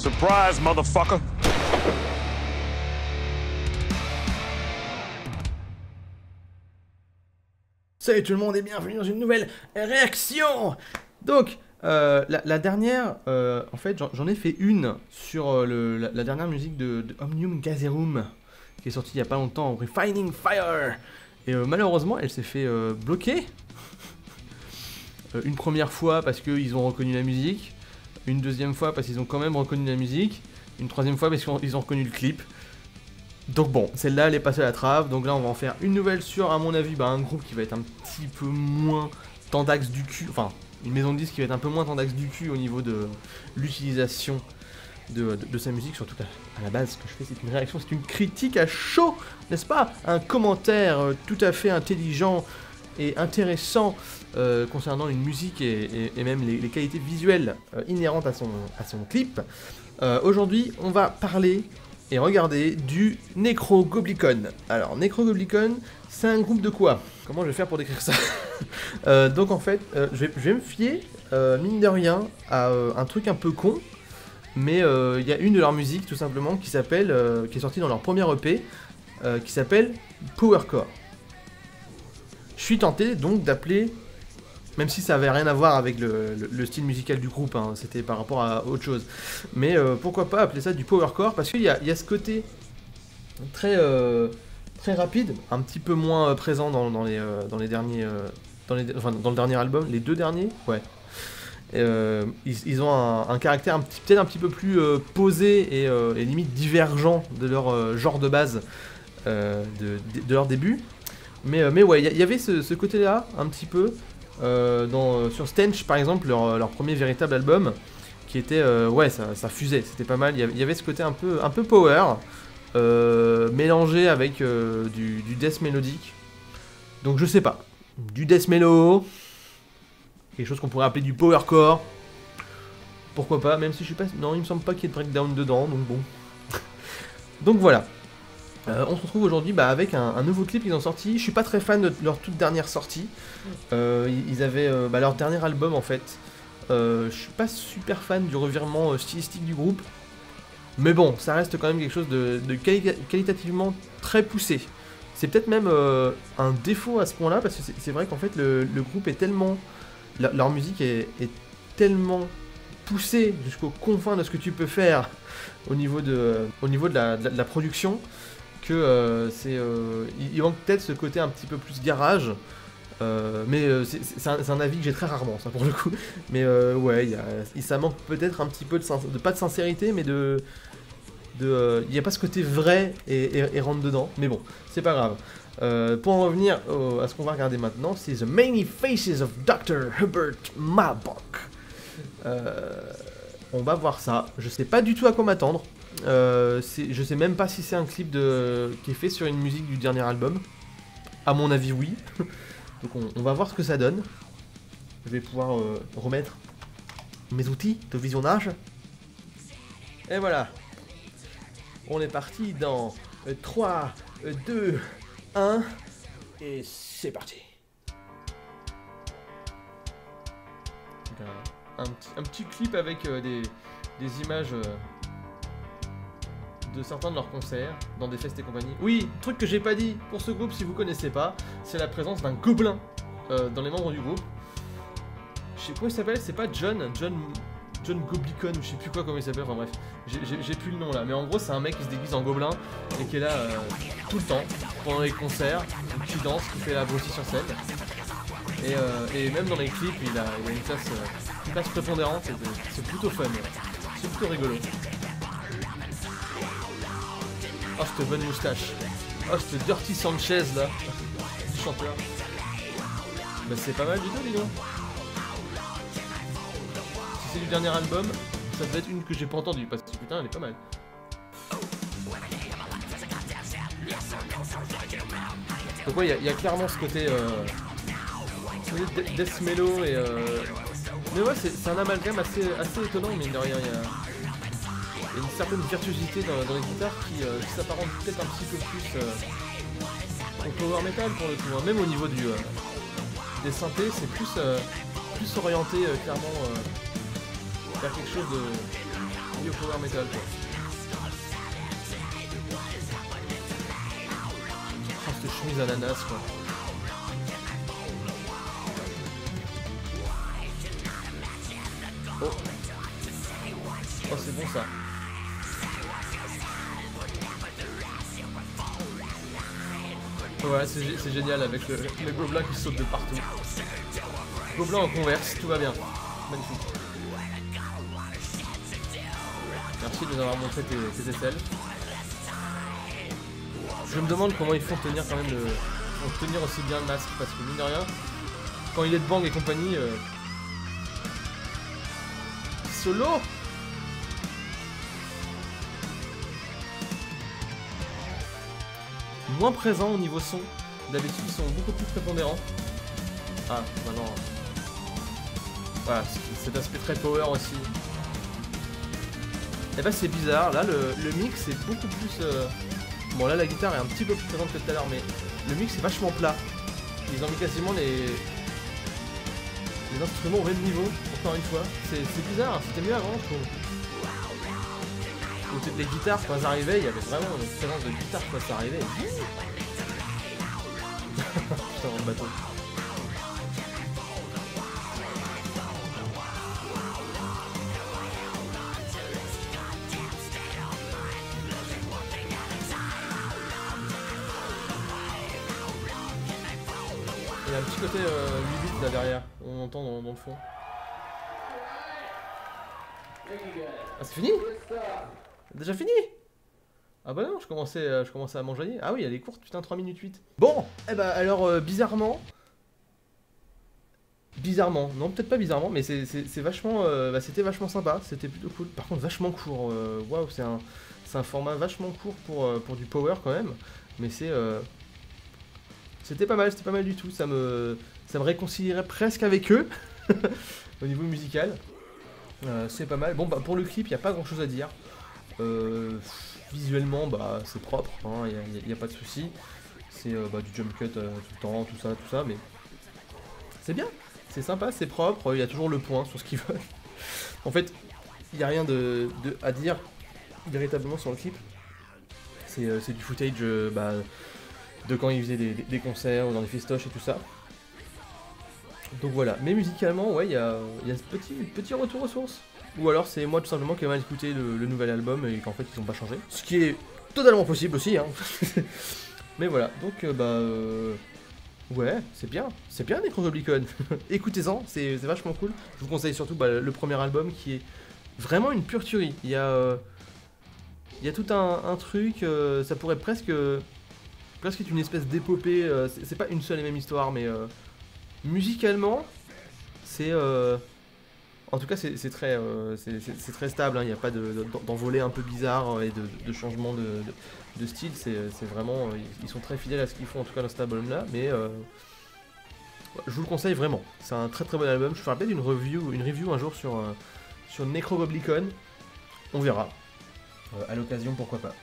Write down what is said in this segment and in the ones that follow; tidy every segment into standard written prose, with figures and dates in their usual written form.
Surprise, motherfucker! Salut tout le monde et bienvenue dans une nouvelle réaction. Donc, la dernière, en fait, j'en ai fait une sur la dernière musique de Omnium Gatherum, qui est sortie il y a pas longtemps, Refining Fire. Et malheureusement, elle s'est fait bloquer. Une première fois parce qu'ils ont reconnu la musique, une deuxième fois parce qu'ils ont quand même reconnu la musique, une troisième fois parce qu'ils ont reconnu le clip. Donc bon, celle-là elle est passée à la trappe, donc là on va en faire une nouvelle sur, à mon avis, un groupe qui va être un petit peu moins tendax du cul, enfin une maison de disques qui va être un peu moins tendax du cul au niveau de l'utilisation de sa musique, surtout qu'à la base ce que je fais c'est une réaction, c'est une critique à chaud, n'est-ce pas? Un commentaire tout à fait intelligent et intéressant concernant une musique et même les qualités visuelles inhérentes à son clip. Aujourd'hui on va parler et regarder du Necrogoblikon. Alors, Necrogoblikon, c'est un groupe de quoi? Comment je vais faire pour décrire ça? Donc en fait, je vais me fier, mine de rien, à un truc un peu con, mais il y a une de leurs musiques, tout simplement, qui s'appelle, qui est sortie dans leur premier EP, qui s'appelle Powercore. Je suis tenté donc d'appeler, même si ça avait rien à voir avec le style musical du groupe, hein, c'était par rapport à autre chose. Mais pourquoi pas appeler ça du powercore, parce qu'il y a ce côté très rapide, un petit peu moins présent dans les derniers, enfin dans le dernier album, les deux derniers, ouais. Ils ont un caractère peut-être un petit peu plus posé et limite divergent de leur genre de base de leur début. Mais ouais, il y avait ce côté-là, un petit peu. Sur Stench par exemple, leur premier véritable album, qui était ouais, ça fusait, c'était pas mal. Il y avait ce côté un peu power, mélangé avec du death mélodique. Donc je sais pas, du death mellow, quelque chose qu'on pourrait appeler du powercore. Pourquoi pas, même si je suis pas, non, il me semble pas qu'il y ait de breakdown dedans, donc bon. Donc voilà. On se retrouve aujourd'hui avec un nouveau clip qu'ils ont sorti. Je suis pas très fan de leur toute dernière sortie. Ils avaient leur dernier album en fait. Je suis pas super fan du revirement stylistique du groupe. Mais bon, ça reste quand même quelque chose de qualitativement très poussé. C'est peut-être même un défaut à ce point-là, parce que c'est vrai qu'en fait le groupe est tellement... Leur musique est tellement poussée jusqu'aux confins de ce que tu peux faire au niveau de la production, que il manque peut-être ce côté un petit peu plus garage, mais c'est un avis que j'ai très rarement, ça, pour le coup. Mais ouais, ça manque peut-être un petit peu pas de sincérité, mais il n'y a pas ce côté vrai et rentre dedans, mais bon, c'est pas grave. Pour en revenir à ce qu'on va regarder maintenant, c'est The Many Faces of Dr. Hubert Mabok. On va voir ça, je sais pas du tout à quoi m'attendre. Je sais même pas si c'est un clip qui est fait sur une musique du dernier album. À mon avis, oui. Donc on va voir ce que ça donne. Je vais pouvoir remettre mes outils de visionnage. Et voilà. On est parti dans 3, 2, 1. Et c'est parti. Un petit clip avec des images... de certains de leurs concerts, dans des festes et compagnie. Oui, truc que j'ai pas dit pour ce groupe, si vous connaissez pas, c'est la présence d'un gobelin dans les membres du groupe. Je sais pas comment il s'appelle, c'est pas John Goblikon, je sais plus comment il s'appelle, enfin bref, j'ai plus le nom là, mais en gros c'est un mec qui se déguise en gobelin et qui est là tout le temps, pendant les concerts, qui danse, qui fait la voix aussi sur scène. Et même dans les clips, il a une place prépondérante, c'est plutôt fun, c'est plutôt rigolo. Oh, cette bonne moustache. Oh, cette Dirty Sanchez là. Du chanteur. Bah, c'est pas mal du tout, dis donc. Si c'est du dernier album, ça devait être une que j'ai pas entendue, parce que putain, elle est pas mal. Donc, ouais, il y a clairement ce côté. Death Mellow et. Mais ouais, c'est un amalgame assez étonnant, mine de rien. Il y a une certaine virtuosité dans les guitares qui s'apparente peut-être un petit peu plus au power metal pour le coup, hein. Même au niveau des synthés, c'est plus orienté clairement vers quelque chose studio power metal quoi. Oh, cette chemise ananas quoi. Oh, oh c'est bon ça. Ouais, c'est génial avec le gobelin qui saute de partout. Gobelin en converse, tout va bien. Magnifique. Merci de nous avoir montré tes aisselles. Je me demande comment ils font tenir quand même tenir aussi bien le masque, parce que mine de rien, quand il est de bang et compagnie, solo. Moins présent au niveau son. D'habitude ils sont beaucoup plus prépondérants. Ah, maintenant. Voilà, cet aspect très power aussi. Et bah c'est bizarre, là le mix est beaucoup plus... Bon là la guitare est un petit peu plus présente que tout à l'heure, mais le mix est vachement plat. Ils ont mis quasiment les instruments au même niveau, encore une fois. C'est bizarre, c'était mieux avant je trouve. Côté des guitares, quand elles arrivaient, il y avait vraiment une présence de guitare quand ça arrivait. Putain, dans le bateau. Il y a un petit côté 8 bits là derrière, on entend dans le fond. Ah c'est fini? Déjà fini? Ah bah non, je commençais à m'enjailler. Ah oui, elle est courte, putain, 3 minutes 8. Bon, eh bah alors bizarrement, non peut-être pas bizarrement, mais c'est vachement, c'était vachement sympa, c'était plutôt cool. Par contre vachement court, waouh, c'est un format vachement court pour du power quand même, mais c'était pas mal du tout, ça me réconcilierait presque avec eux au niveau musical. C'est pas mal. Bon bah pour le clip, il n'y a pas grand chose à dire. Visuellement, bah c'est propre, il n'y a pas de souci. C'est du jump cut tout le temps, tout ça, mais c'est bien, c'est sympa, c'est propre, il y a toujours le point sur ce qu'ils veulent. En fait, il n'y a rien à dire véritablement sur le clip. C'est du footage de quand ils faisaient des concerts ou dans des festoches et tout ça. Donc voilà, mais musicalement, ouais, il y a ce petit retour aux sources. Ou alors c'est moi tout simplement qui ai mal écouté le nouvel album et qu'en fait ils n'ont pas changé. Ce qui est totalement possible aussi, hein. Mais voilà, donc ouais, c'est bien Necroblicon. Écoutez-en, c'est vachement cool. Je vous conseille surtout le premier album qui est vraiment une pure tuerie. Il y a tout un truc, ça pourrait presque être une espèce d'épopée. C'est pas une seule et même histoire, mais musicalement, c'est... En tout cas, c'est très stable, hein. Il n'y a pas d'envolée un peu bizarre et de changement de style. C'est vraiment... Ils sont très fidèles à ce qu'ils font, en tout cas dans cet album-là, mais je vous le conseille vraiment. C'est un très bon album. Je ferai peut-être une review un jour sur Necroblicon. On verra. À l'occasion, pourquoi pas.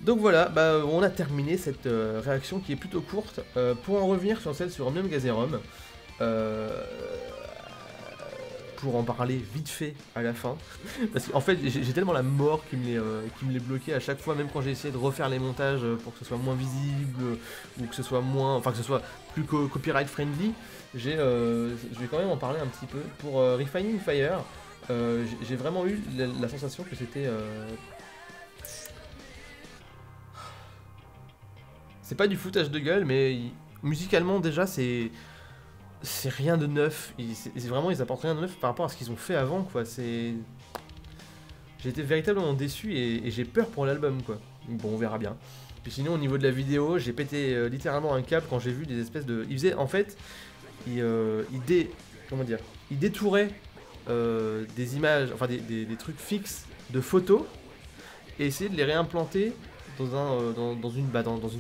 Donc voilà, on a terminé cette réaction qui est plutôt courte. Pour en revenir sur celle sur Omnium Gazerum, pour en parler vite fait à la fin, parce qu'en fait j'ai tellement la mort qui me l'est bloqué à chaque fois, même quand j'ai essayé de refaire les montages pour que ce soit moins visible ou que ce soit que ce soit plus copyright friendly. Je vais quand même en parler un petit peu. Pour Refining Fire, j'ai vraiment eu la sensation que c'était... C'est pas du foutage de gueule, mais musicalement déjà c'est rien de neuf. Vraiment ils apportent rien de neuf par rapport à ce qu'ils ont fait avant, quoi. J'ai été véritablement déçu et j'ai peur pour l'album, quoi. Bon, on verra bien. Puis sinon au niveau de la vidéo, j'ai pété littéralement un câble quand j'ai vu des espèces de... Ils faisaient en fait, ils détouraient des images, enfin des trucs fixes de photos et essayaient de les réimplanter dans une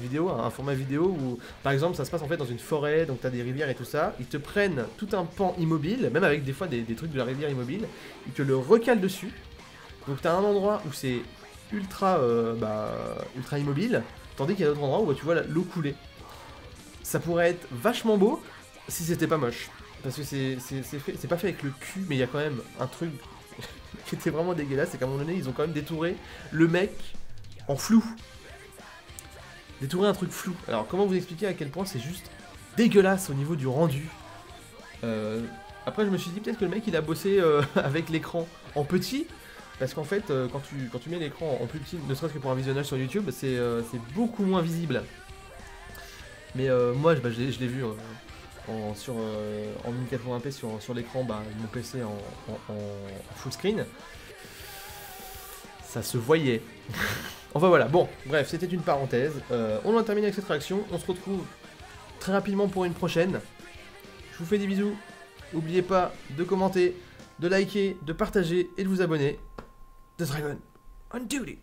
vidéo, un format vidéo où, par exemple, ça se passe en fait dans une forêt, donc t'as des rivières et tout ça, ils te prennent tout un pan immobile, même avec des fois des trucs de la rivière immobile, ils te le recalent dessus, donc t'as un endroit où c'est ultra immobile, tandis qu'il y a d'autres endroits où tu vois l'eau couler. Ça pourrait être vachement beau si c'était pas moche, parce que c'est pas fait avec le cul, mais il y a quand même un truc qui était vraiment dégueulasse, c'est qu'à un moment donné, ils ont quand même détouré le mec en flou. Détouré un truc flou. Alors, comment vous expliquer à quel point c'est juste dégueulasse au niveau du rendu. Après, je me suis dit peut-être que le mec, il a bossé avec l'écran en petit. Parce qu'en fait, quand tu mets l'écran en plus petit, ne serait-ce que pour un visionnage sur YouTube, c'est beaucoup moins visible. Mais moi, je l'ai vu en 1080p sur l'écran de mon PC en full screen. Ça se voyait. Enfin voilà, bon, bref, c'était une parenthèse. On en termine avec cette réaction. On se retrouve très rapidement pour une prochaine. Je vous fais des bisous. N'oubliez pas de commenter, de liker, de partager et de vous abonner. The Dragon on duty.